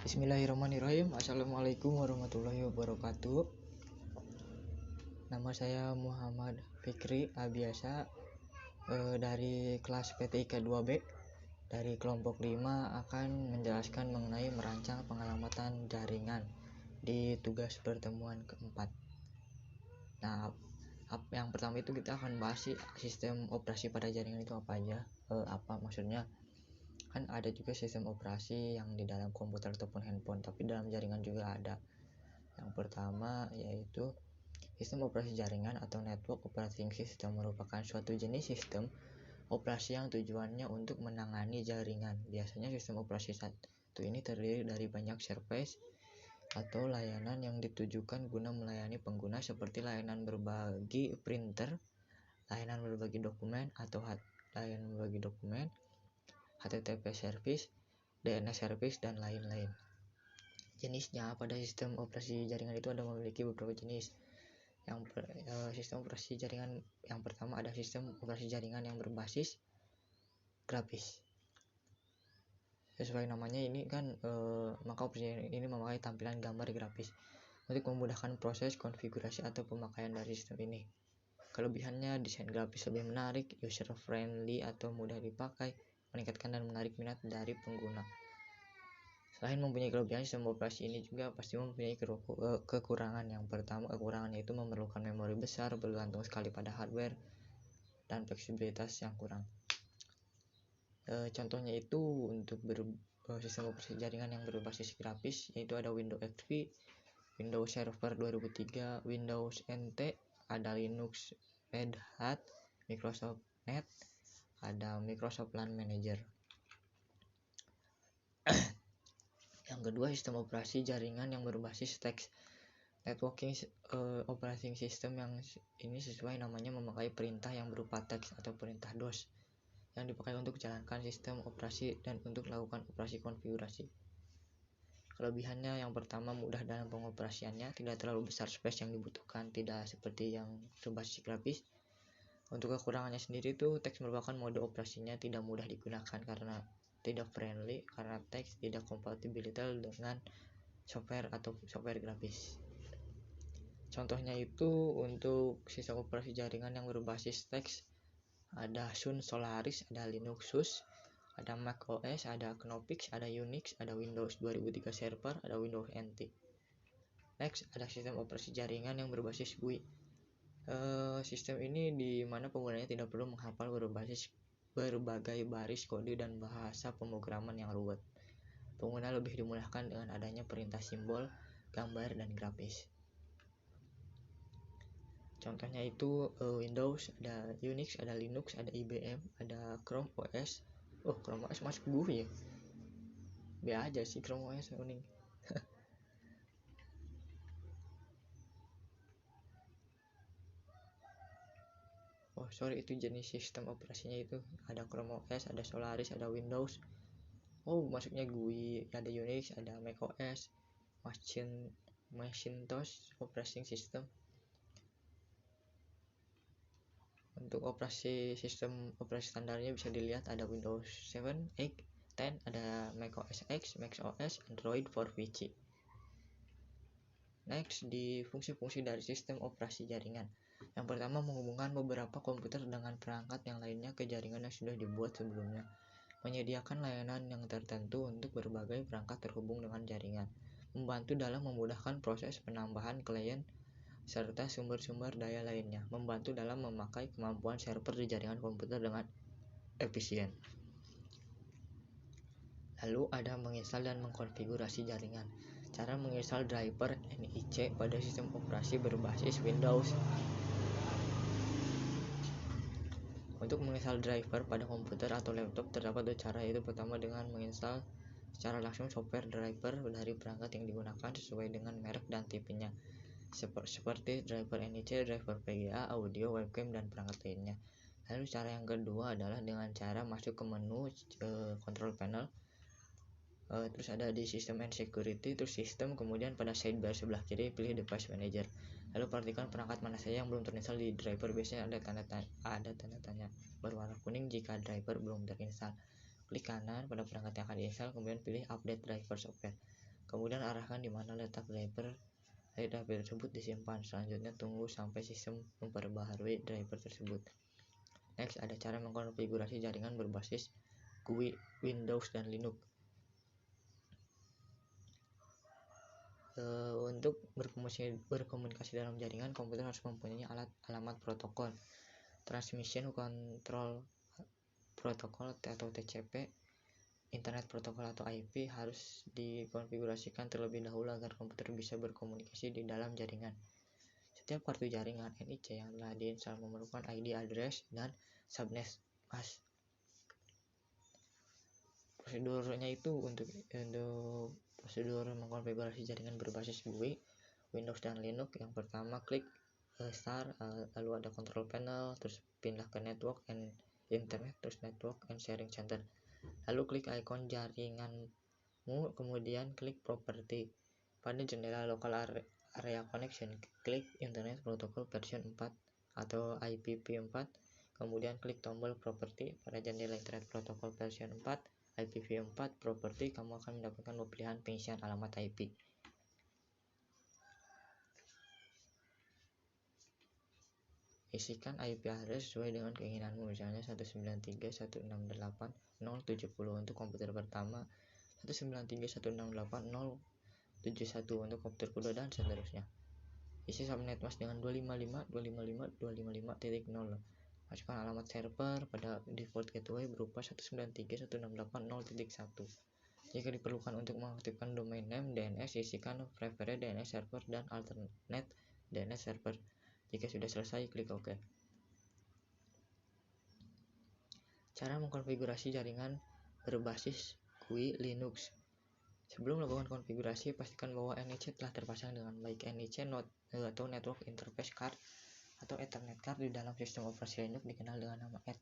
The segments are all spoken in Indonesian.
Bismillahirrahmanirrahim. Assalamualaikum warahmatullahi wabarakatuh. Nama saya Muhammad Fikri Abiasa dari kelas PTIK 2B dari kelompok 5 akan menjelaskan mengenai merancang pengamatan jaringan di tugas pertemuan keempat. Nah, yang pertama itu kita akan bahas sistem operasi pada jaringan itu apa aja, apa maksudnya. Kan ada juga sistem operasi yang di dalam komputer ataupun handphone, tapi dalam jaringan juga ada. Yang pertama yaitu sistem operasi jaringan atau network operating system merupakan suatu jenis sistem operasi yang tujuannya untuk menangani jaringan. Biasanya sistem operasi satu ini terdiri dari banyak service atau layanan yang ditujukan guna melayani pengguna, seperti layanan berbagi printer, layanan berbagi dokumen atau layanan berbagi dokumen, HTTP service, DNS service, dan lain-lain. Jenisnya pada sistem operasi jaringan itu ada memiliki beberapa jenis. Sistem operasi jaringan yang pertama ada sistem operasi jaringan yang berbasis grafis. Sesuai namanya ini kan maka operasi ini memakai tampilan gambar grafis untuk memudahkan proses konfigurasi atau pemakaian dari sistem ini. Kelebihannya, desain grafis lebih menarik, user friendly atau mudah dipakai, meningkatkan dan menarik minat dari pengguna. Selain mempunyai kelebihan, sistem operasi ini juga pasti mempunyai kekurangan. Yang pertama, kekurangannya itu memerlukan memori besar, bergantung sekali pada hardware, dan fleksibilitas yang kurang. Contohnya itu untuk sistem operasi jaringan yang berbasis grafis, yaitu ada Windows XP, Windows Server 2003, Windows NT, ada Linux Red Hat, Microsoft Net, ada Microsoft LAN Manager. Yang kedua, sistem operasi jaringan yang berbasis teks. Networking operating system yang ini sesuai namanya memakai perintah yang berupa teks atau perintah DOS yang dipakai untuk jalankan sistem operasi dan untuk melakukan operasi konfigurasi. Kelebihannya, yang pertama, mudah dalam pengoperasiannya, tidak terlalu besar space yang dibutuhkan, tidak seperti yang berbasis grafis. Untuk kekurangannya sendiri itu teks merupakan mode operasinya tidak mudah digunakan karena tidak friendly, karena teks tidak kompatibilitas dengan software atau software grafis. Contohnya itu untuk sistem operasi jaringan yang berbasis teks ada Sun Solaris, ada Linux SUS, ada Mac OS, ada Knoppix, ada Unix, ada Windows 2003 Server, ada Windows NT. Next, ada sistem operasi jaringan yang berbasis GUI. Sistem ini di mana penggunanya tidak perlu menghafal berbagai baris kode dan bahasa pemrograman yang rumit. Pengguna lebih dimudahkan dengan adanya perintah simbol, gambar, dan grafis. Contohnya itu Windows, ada Unix, ada Linux, ada IBM, ada Chrome OS. Chrome OS masuk GUI ya? B aja sih Chrome OS kuning. Itu jenis sistem operasinya itu ada Chrome OS, ada Solaris, ada Windows. Masuknya GUI, ada Unix, ada Mac OS, Macintosh operating system. Untuk sistem operasi standarnya bisa dilihat ada Windows 7, 8, 10, ada Mac OS X, Mac OS, Android for PC. Next, di fungsi-fungsi dari sistem operasi jaringan. Yang pertama, menghubungkan beberapa komputer dengan perangkat yang lainnya ke jaringan yang sudah dibuat sebelumnya. Menyediakan layanan yang tertentu untuk berbagai perangkat terhubung dengan jaringan. Membantu dalam memudahkan proses penambahan klien serta sumber-sumber daya lainnya. Membantu dalam memakai kemampuan server di jaringan komputer dengan efisien. Lalu ada menginstal dan mengkonfigurasi jaringan. Cara menginstal driver NIC pada sistem operasi berbasis Windows. Untuk menginstal driver pada komputer atau laptop terdapat dua cara, yaitu pertama dengan menginstal secara langsung software driver dari perangkat yang digunakan sesuai dengan merek dan tipenya, seperti driver NIC, driver VGA, audio, webcam, dan perangkat lainnya. Lalu cara yang kedua adalah dengan cara masuk ke menu control panel, terus ada di sistem and security, terus sistem, kemudian pada sidebar sebelah kiri pilih device manager. Lalu perhatikan perangkat mana saja yang belum terinstall di driver. Biasanya ada tanda tanya berwarna kuning jika driver belum terinstall. Klik kanan pada perangkat yang akan diinstal, kemudian pilih update driver software. Kemudian arahkan di mana letak driver tersebut disimpan. Selanjutnya tunggu sampai sistem memperbaharui driver tersebut. Next, ada cara mengkonfigurasi jaringan berbasis GUI Windows dan Linux. Untuk berkomunikasi dalam jaringan, komputer harus mempunyai alamat protokol, Transmission Control Protocol atau TCP, Internet Protocol atau IP harus dikonfigurasikan terlebih dahulu agar komputer bisa berkomunikasi di dalam jaringan. Setiap kartu jaringan NIC yang telah diinstal memerlukan ID address dan subnet mask. Prosedurnya itu untuk prosedur mengkonfigurasi jaringan berbasis GUI Windows dan Linux. Yang pertama, klik Start, lalu ada Control Panel, terus pindah ke Network and Internet, terus Network and Sharing Center. Lalu klik ikon jaringanmu, kemudian klik Property. Pada jendela Local Area Connection, klik Internet Protocol version 4 atau IPv4. Kemudian klik tombol Property. Pada jendela Internet Protocol version 4 IPv4 Property, kamu akan mendapatkan pilihan pengisian alamat IP. Isikan IP address sesuai dengan keinginanmu, misalnya 193.168.0.70 untuk komputer pertama, 193.168.0.71 untuk komputer kedua, dan seterusnya. Isi subnet mask dengan 255.255.255.0. Masukkan alamat server. Pada default gateway berupa 193.168.0.1. Jika diperlukan untuk mengaktifkan domain name DNS, isikan preferred DNS server dan alternate DNS server. Jika sudah selesai, klik OK. Cara mengkonfigurasi jaringan berbasis GUI Linux. Sebelum melakukan konfigurasi, pastikan bahwa NIC telah terpasang dengan baik. NIC atau Network Interface Card atau Ethernet Card di dalam sistem operasi Linux dikenal dengan nama ET.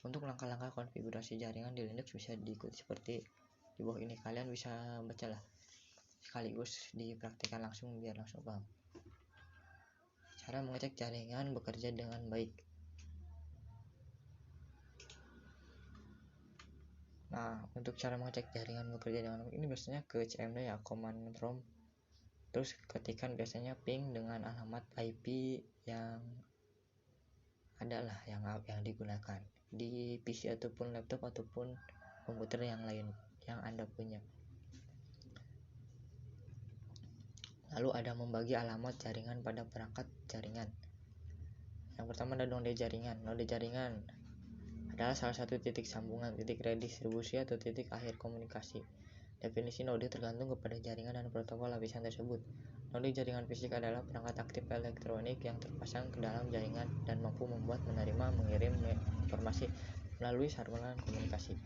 Untuk langkah-langkah konfigurasi jaringan di Linux bisa diikuti seperti di bawah ini. Kalian bisa bacalah sekaligus dipraktikkan langsung biar langsung paham. Cara mengecek jaringan bekerja dengan baik. Nah, untuk cara mengecek jaringan bekerja dengan baik ini biasanya ke CMD ya, command prompt. Terus ketikkan biasanya ping dengan alamat IP yang adalah yang digunakan di PC ataupun laptop ataupun komputer yang lain yang Anda punya. Lalu ada membagi alamat jaringan pada perangkat jaringan. Yang pertama ada node jaringan. Node jaringan adalah salah satu titik sambungan, titik redistribusi atau titik akhir komunikasi. Definisi node tergantung kepada jaringan dan protokol lapisan tersebut. Node jaringan fisik adalah perangkat aktif elektronik yang terpasang ke dalam jaringan dan mampu membuat, menerima, mengirim informasi melalui saluran komunikasi.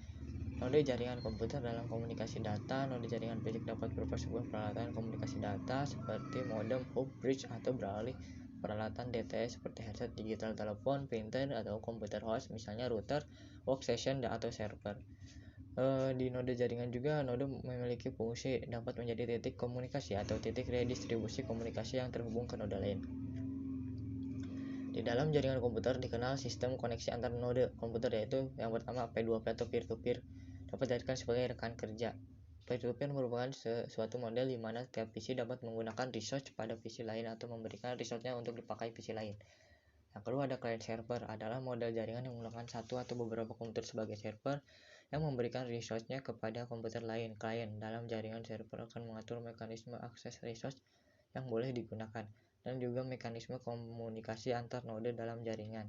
Node jaringan komputer dalam komunikasi data. Node jaringan fisik dapat berupa sebuah peralatan komunikasi data seperti modem, hub, bridge, atau beralih peralatan DTS seperti headset, digital telepon, printer, atau komputer host, misalnya router, workstation, atau server. Di node jaringan juga, node memiliki fungsi dapat menjadi titik komunikasi atau titik redistribusi komunikasi yang terhubung ke node lain. Di dalam jaringan komputer dikenal sistem koneksi antar node komputer, yaitu yang pertama P2P atau peer-to-peer, dapat dijadikan sebagai rekan kerja. Peer-to-peer merupakan suatu model di mana setiap PC dapat menggunakan resource pada PC lain atau memberikan resource-nya untuk dipakai PC lain. Yang kedua ada client server, adalah model jaringan yang menggunakan satu atau beberapa komputer sebagai server yang memberikan resource-nya kepada komputer lain. Klien dalam jaringan server akan mengatur mekanisme akses resource yang boleh digunakan dan juga mekanisme komunikasi antar node dalam jaringan.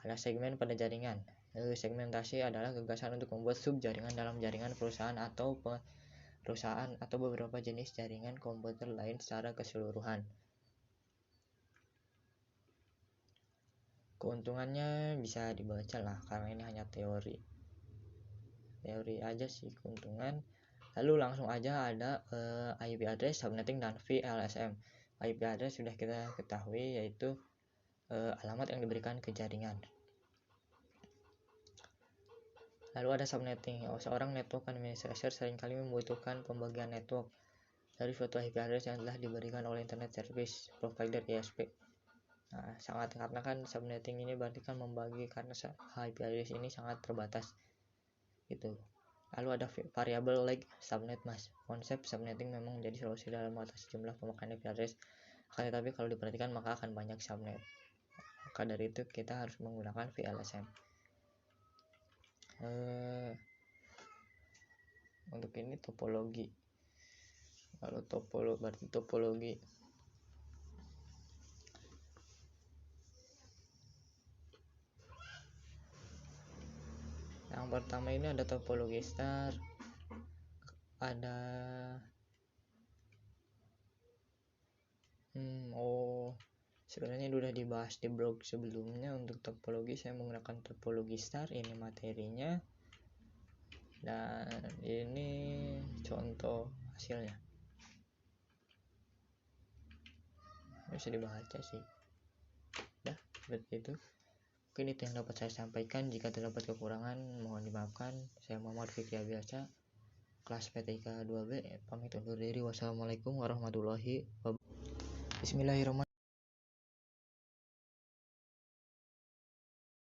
Ada segmen pada jaringan. Segmentasi adalah gagasan untuk membuat sub-jaringan dalam jaringan perusahaan atau beberapa jenis jaringan komputer lain secara keseluruhan. Keuntungannya bisa dibaca lah, karena ini hanya teori aja sih keuntungan. Lalu langsung aja ada IP address, subnetting, dan VLSM. IP address sudah kita ketahui, yaitu alamat yang diberikan ke jaringan. Lalu ada subnetting. Seorang network administrator seringkali membutuhkan pembagian network dari suatu IP address yang telah diberikan oleh Internet Service Provider ISP. Nah, karena kan subnetting ini berarti kan membagi, karena IP address ini sangat terbatas gitu. Lalu ada variabel like subnet mas. Konsep subnetting memang menjadi solusi dalam mengatasi jumlah pemakaian IP address. Akan tetapi kalau diperhatikan maka akan banyak subnet. Maka dari itu kita harus menggunakan VLSM. Untuk ini topologi. Lalu topologi. Yang pertama ini ada topologi star, ada sebenarnya sudah dibahas di blog sebelumnya. Untuk topologi saya menggunakan topologi star, ini materinya dan ini contoh hasilnya. Bisa dibaca sih. Dah, seperti itu. Mungkin itu yang dapat saya sampaikan. Jika terdapat kekurangan mohon dimaafkan. Saya Muhammad Fikri Abiasa, kelas PTIK 2B, pamit undur diri. Wassalamualaikum warahmatullahi wabarakatuh. Bismillahirrahmanirrahim.